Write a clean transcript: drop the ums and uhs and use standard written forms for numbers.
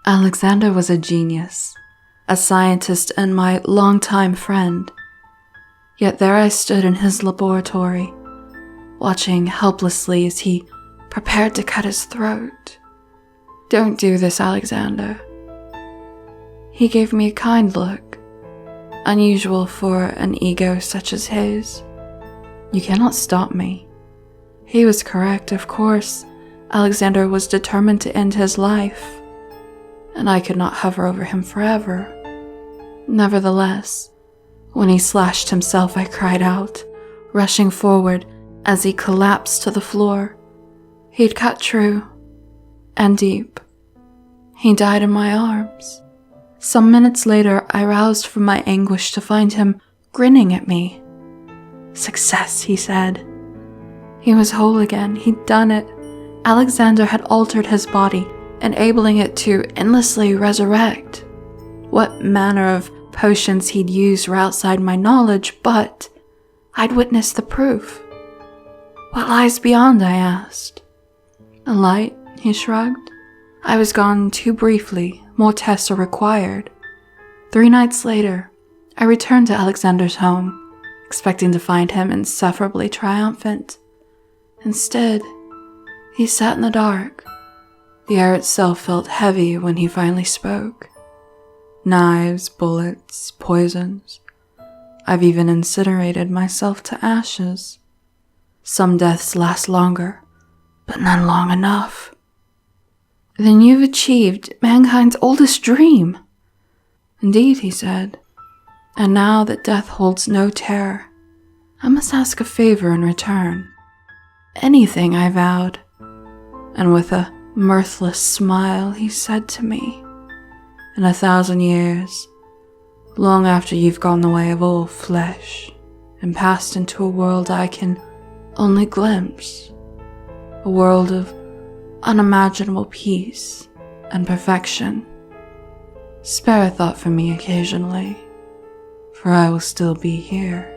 Alexander was a genius, a scientist and my longtime friend. Yet there I stood in his laboratory, watching helplessly as he prepared to cut his throat. "Don't do this, Alexander." He gave me a kind look, unusual for an ego such as his. "You cannot stop me." He was correct, of course. Alexander was determined to end his life, and I could not hover over him forever. Nevertheless, when he slashed himself, I cried out, rushing forward as he collapsed to the floor. He'd cut true and deep. He died in my arms. Some minutes later, I roused from my anguish to find him grinning at me. "Success," he said. He was whole again. He'd done it. Alexander had altered his body, enabling it to endlessly resurrect. What manner of potions he'd used were outside my knowledge, but I'd witnessed the proof. "What lies beyond?" I asked. "A light," he shrugged. "I was gone too briefly. More tests are required." 3 nights later, I returned to Alexander's home, expecting to find him insufferably triumphant. Instead, he sat in the dark. The air itself felt heavy when he finally spoke. "Knives, bullets, poisons. I've even incinerated myself to ashes. Some deaths last longer, but none long enough." "Then you've achieved mankind's oldest dream." "Indeed," he said. "And now that death holds no terror, I must ask a favor in return." "Anything," I vowed. And with a mirthless smile, he said to me, "In 1,000 years, long after you've gone the way of all flesh and passed into a world I can only glimpse, a world of unimaginable peace and perfection, spare a thought for me occasionally, for I will still be here."